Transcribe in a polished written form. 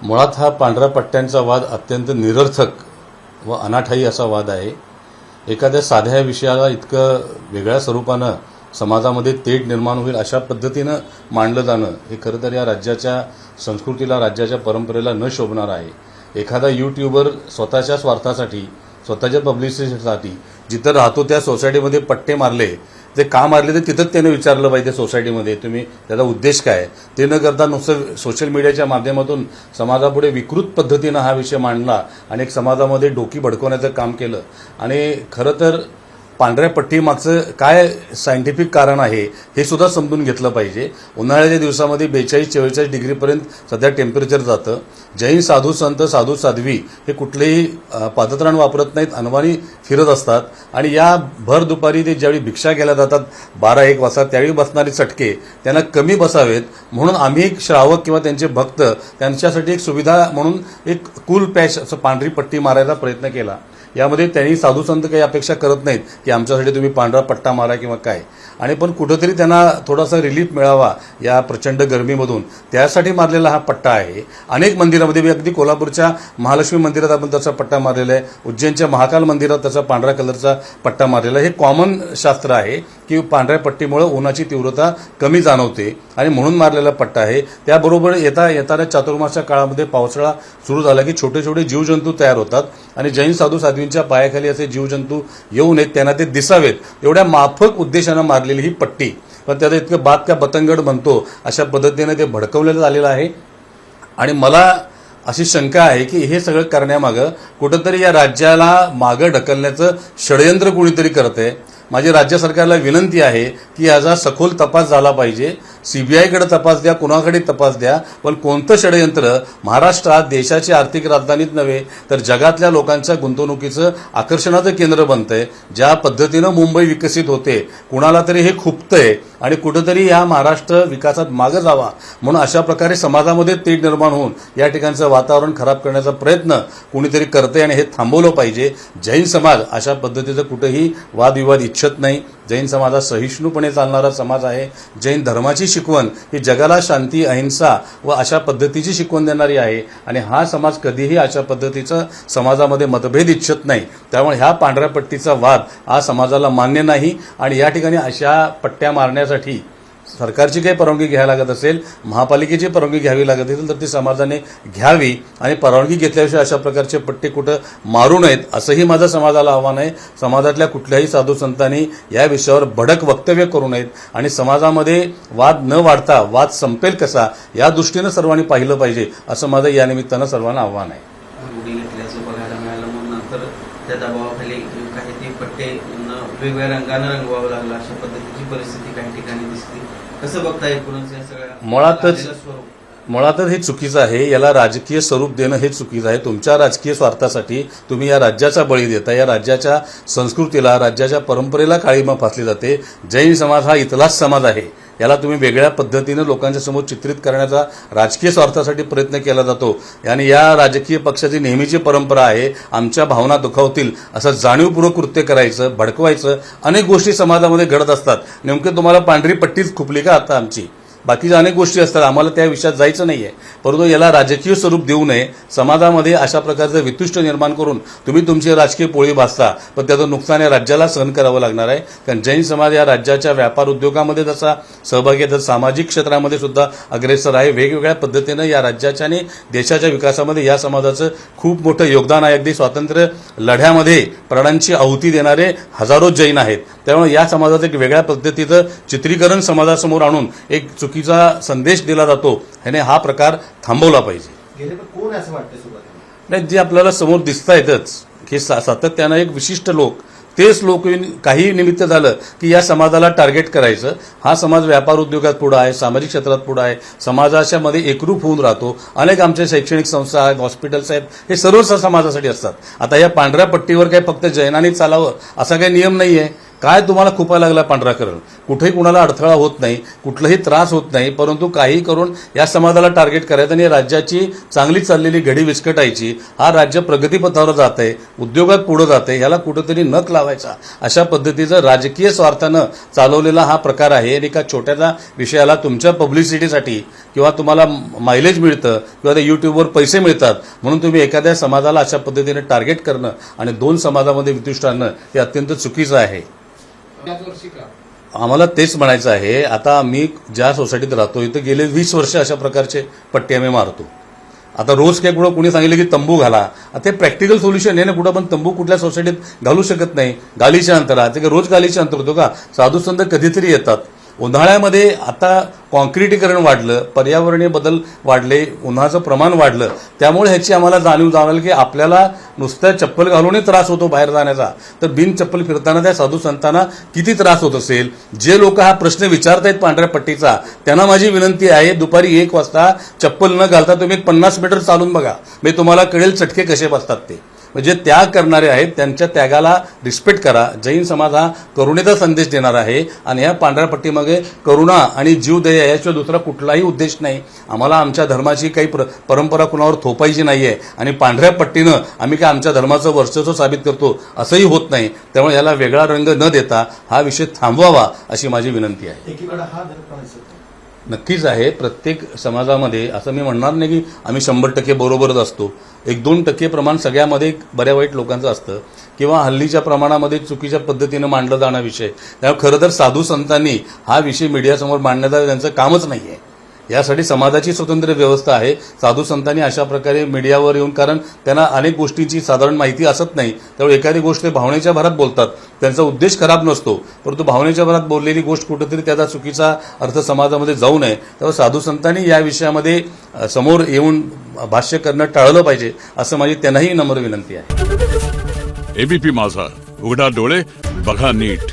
मुळात हा पांढऱ्या पट्ट्यांचा वाद अत्यंत निरर्थक व अनाठायी असा वाद आहे। एखाद्या साध्या विषयाला इतकं वेगळ्या स्वरूपानं समाजामध्ये तेढ निर्माण होईल अशा पद्धतीनं मांडलं जाणं हे खरं तर या राज्याच्या संस्कृतीला, राज्याच्या परंपरेला न शोभणार आहे। एखादा यूट्यूबर स्वतःच्या स्वार्थासाठी, स्वतःच्या पब्लिसिटीसाठी जिथं राहतो त्या सोसायटीमध्ये पट्टे मारले, ते का मारले ते तिथंच त्याने विचारलं पाहिजे सोसायटीमध्ये, तुम्ही त्याचा उद्देश काय? ते न करता नुसतं सोशल मीडियाच्या माध्यमातून समाजापुढे विकृत पद्धतीनं हा विषय मांडला आणि एक समाजामध्ये डोकी भडकवण्याचं काम केलं। आणि खरं तर पांढऱ्या पट्टीमागचं काय सायंटिफिक कारण आहे हे सुद्धा समजून घेतलं पाहिजे। उन्हाळ्याच्या दिवसामध्ये 42-44 डिग्रीपर्यंत सध्या टेम्परेचर जातं। जैन साधू संत, साधू साध्वी हे कुठलेही पादत्राण वापरत नाहीत, अनवाणी फिरत असतात आणि या भर दुपारी ते ज्यावेळी भिक्षा केल्या जातात 12-1 वाजता, त्यावेळी बसणारे चटके त्यांना कमी बसावेत म्हणून आम्ही एक श्रावक किंवा त्यांचे भक्त त्यांच्यासाठी एक सुविधा म्हणून एक कूल पॅच असं पांढरी पट्टी मारायचा प्रयत्न केला। यामध्ये त्यांनी साधू संत काही अपेक्षा करत नाहीत की आमच्यासाठी तुम्ही पांढरा पट्टा मारा किंवा काय, आणि पण कुठंतरी त्यांना थोडासा रिलीफ मिळावा या प्रचंड गरमीमधून त्यासाठी मारलेला हा पट्टा आहे। अनेक मंदिरामध्ये, अगदी कोल्हापूरच्या महालक्ष्मी मंदिरात आपण तसा पट्टा मारलेला आहे, उज्जैनच्या महाकाल मंदिरात तसा पांढऱ्या कलरचा पट्टा मारलेला आहे। हे कॉमन शास्त्र आहे की पांढऱ्या पट्टीमुळे उन्हाची तीव्रता कमी जाणवते आणि म्हणून मारलेला पट्टा आहे। त्याबरोबर येताना चातुर्मासच्या काळामध्ये पावसाळा सुरू झाला की छोटे छोटे जीवजंतू तयार होतात आणि जैन साधू साध्वींच्या पायाखाली असे जीवजंतू येऊ नयेत, त्यांना ते दिसावेत एवढ्या माफक उद्देशानं मारलेली ही पट्टी, पण त्याचं इतकं बात का बतंगड म्हणतो अशा पद्धतीने ते भडकवलेलं झालेलं आहे। आणि मला अशी शंका आहे की हे सगळं करण्यामागं कुठंतरी या राज्याला मागं ढकलण्याचं षडयंत्र कुणीतरी करतंय। माझी राज्य सरकारला विनंती आहे की याचा सखोल तपास झाला पाहिजे। सीबीआयकडे तपास द्या, कुणाकडे तपास द्या, पण कोणतं षडयंत्र महाराष्ट्रात देशाची आर्थिक राजधानीच नव्हे तर जगातल्या लोकांच्या गुंतवणुकीचं आकर्षणाचं केंद्र बनतंय, ज्या पद्धतीनं मुंबई विकसित होते कुणाला तरी हे खुपतंय आणि कुठंतरी या महाराष्ट्र विकासात मागं जावा म्हणून अशा प्रकारे समाजामध्ये तेढ निर्माण होऊन या ठिकाणचं वातावरण खराब करण्याचा प्रयत्न कुणीतरी करतंय आणि हे थांबवलं पाहिजे। जैन समाज अशा पद्धतीचं कुठेही वादविवाद इच्छित नाही। जैन समाज हा सहिष्णुपणे चालणारा समाज आहे। जैन धर्माची शिकवण ही जगाला शांती, अहिंसा व अशा पद्धतीची शिकवण देणारी आहे आणि हा समाज कधीही अशा पद्धतीचं समाजामध्ये मतभेद इच्छित नाही। त्यामुळे ह्या पांढऱ्या पट्टीचा वाद हा समाजाला मान्य नाही आणि या ठिकाणी अशा पट्ट्या मारण्यासाठी सरकारची काही परवानगी घ्यायला लागत असेल, महापालिकेची परवानगी घ्यावी लागत असेल तर ती समाजाने घ्यावी आणि परवानगी घेतल्याशिवाय अशा प्रकारचे पट्टे कुठं मारू नयेत असंही माझं समाजाला आव्हान आहे। समाजातल्या कुठल्याही साधू संतांनी या विषयावर भडक वक्तव्य करू नयेत आणि समाजामध्ये वाद न वाढता वाद संपेल कसा या दृष्टीनं सर्वांनी पाहिलं पाहिजे असं माझं या निमित्तानं सर्वांना आव्हान आहे। बघायला मिळालं म्हणून नंतर त्या दबावाखाली काही ते पट्टे वेगवेगळ्या रंगानं रंगवावं लागलं, अशा पद्धतीची परिस्थिती काही ठिकाणी दिसते। कसं बघताय पुन्हा या सगळ्या? मुळातच हे चुकीचं आहे। याला राजकीय स्वरूप देणं हे चुकीचं आहे। तुमच्या राजकीय स्वार्थासाठी तुम्ही या राज्याचा बळी देता, या राज्याच्या संस्कृतीला, राज्याच्या परंपरेला काळीमा फासली जाते। जैन समाज हा इथलाच समाज आहे, याला तुम्ही वेगळ्या पद्धतीनं लोकांच्या समोर चित्रित करण्याचा राजकीय स्वार्थासाठी प्रयत्न केला जातो आणि या राजकीय पक्षाची नेहमीची परंपरा आहे आमच्या भावना दुखावतील असं जाणीवपूर्वक कृत्य करायचं, भडकवायचं। अनेक गोष्टी समाजामध्ये घडत असतात, नेमके तुम्हाला पांढरी पट्टीच खुपली का आता आमची? बाकीच्या अनेक गोष्टी असतात, आम्हाला त्या विषयात जायचं नाहीये, परंतु याला राजकीय स्वरूप देऊ नये। समाजामध्ये अशा प्रकारचं वितुष्ट निर्माण करून तुम्ही तुमची राजकीय पोळी भाजता, पण त्याचं नुकसान या राज्याला सहन करावं लागणार आहे। कारण जैन समाज या राज्याच्या व्यापार उद्योगामध्ये जसा सहभागी आहे, तर सामाजिक क्षेत्रामध्ये सुद्धा अग्रेसर आहे। वेगवेगळ्या पद्धतीनं या राज्याच्या आणि देशाच्या विकासामध्ये या समाजाचं खूप मोठं योगदान आहे। अगदी स्वातंत्र्य लढ्यामध्ये प्राणांची आहुती देणारे हजारो जैन आहेत। त्यामुळे या समाजाचं एक वेगळ्या पद्धतीचं चित्रीकरण समाजासमोर आणून एक चुकीचा संदेश दिला जातो, ह्याने हा प्रकार थांबवला पाहिजे। कोण असं वाटतं सुरुवातीला? नाही, जे आपल्याला समोर दिसतायतच की सातत्यानं एक विशिष्ट लोक, तेच लोक काही निमित्त झालं की या समाजाला टार्गेट करायचं। हा समाज व्यापार उद्योगात पुढे आहे, सामाजिक क्षेत्रात पुढे आहे, समाजाच्या मध्ये एकरूप होऊन राहतो। अनेक आमच्या शैक्षणिक संस्था आहेत, हॉस्पिटल्स आहेत, हे सर्व समाजासाठी असतात। आता या पांढऱ्या पट्टीवर काही फक्त जैनांनी चालावं असा काही नियम नाहीये। काय तुम्हाला खुपायला लागला पांढरा करण? कुठेही कुणाला अडथळा होत नाही, कुठलाही त्रास होत नाही, परंतु काही करून या समाजाला टार्गेट करायचं आणि राज्याची चांगली चाललेली घडी विस्कटायची। हा राज्य प्रगतीपथावर जात आहे, उद्योगात पुढे जात आहे, ह्याला कुठेतरी नख लावायचा अशा पद्धतीचं राजकीय स्वार्थानं चालवलेला हा प्रकार आहे। आणि एका छोट्याशा विषयाला तुमच्या पब्लिसिटीसाठी किंवा तुम्हाला मायलेज मिळतं किंवा त्या यूट्यूबवर पैसे मिळतात म्हणून तुम्ही एखाद्या समाजाला अशा पद्धतीने टार्गेट करणं आणि 2 समाजामध्ये वितुष्ट आणणं हे अत्यंत चुकीचं आहे. आम्हाला तेच म्हणायचं आहे. आता मी ज्या सोसायटीत राहतो इथं गेले 20 वर्ष अशा प्रकारचे पट्टे आम्ही मारतो. आता रोज काय कुणी सांगितलं की तंबू घाला, आता ते प्रॅक्टिकल सोल्युशन आहे ना. कुठं पण तंबू कुठल्या सोसायटीत घालू शकत नाही. गालीच्या अंतरात ते रोज गालीचे अंतर होतो का? साधू संत कधीतरी येतात. उन्हाळ्यामध्ये आता कॉन्क्रिटीकरण वाढलं, पर्यावरणीय बदल वाढले, उन्हाचं प्रमाण वाढलं, त्यामुळे ह्याची आम्हाला जाणीव जाणवली की आपल्याला नुसत्या चप्पल घालूनही त्रास होतो बाहेर जाण्याचा, तर बिन चप्पल फिरताना त्या साधू संतांना किती त्रास होत असेल. जे लोक हा प्रश्न विचारतायत पांढऱ्या पट्टीचा त्यांना माझी विनंती आहे, दुपारी 1 वाजता चप्पल न घालता तुम्ही 50 मीटर चालून बघा, म्हणजे तुम्हाला कळेल चटके कसे बसतात ते. म्हणजे त्याग करणारे आहेत, त्यांच्या त्यागाला रिस्पेक्ट करा. जैन समाज हा करुणेचा संदेश देणार आहे आणि या पांढऱ्या पट्टीमागे करुणा आणि जीवदया याशिवाय दुसरा कुठलाही उद्देश नाही. आम्हाला आमच्या धर्माची काही परंपरा कुणावर थोपायची नाहीये आणि पांढऱ्या पट्टीनं आम्ही काय आमच्या धर्माचं वर्चस्व साबित करतो असंही होत नाही. त्यामुळे याला वेगळा रंग न देता हा विषय थांबवावा अशी माझी विनंती आहे. नक्कीच आहे. प्रत्येक समाजामध्ये असं मी म्हणणार नाही की आम्ही 100% बरोबरच असतो. 1-2% प्रमाण सगळ्यामध्ये बऱ्या वाईट लोकांचं असतं किंवा हल्लीच्या प्रमाणामध्ये चुकीच्या पद्धतीनं मांडला जाणं विषय. त्यामुळे खरं तर साधू संतांनी हा विषय मीडियासमोर मांडण्याचा त्यांचं कामच नाही आहे. यासाठी समाजाची स्वतंत्र व्यवस्था आहे. साधू संतांनी अशा प्रकारे मीडियावर येऊन, कारण त्यांना अनेक गोष्टींची साधारण माहिती असत नाही, त्यामुळे एखादी गोष्ट भावनेच्या भरात बोलतात. त्यांचा उद्देश खराब नसतो, परंतु भावनेच्या भरात बोललेली गोष्ट कुठेतरी त्याचा चुकीचा अर्थ समाजामध्ये जाऊ नये. त्यामुळे साधू संतांनी या विषयामध्ये समोर येऊन भाष्य करणं टाळलं पाहिजे असं माझी त्यांनाही नम्र विनंती आहे. एबीपी माझा, उघडा डोळे बघा नीट.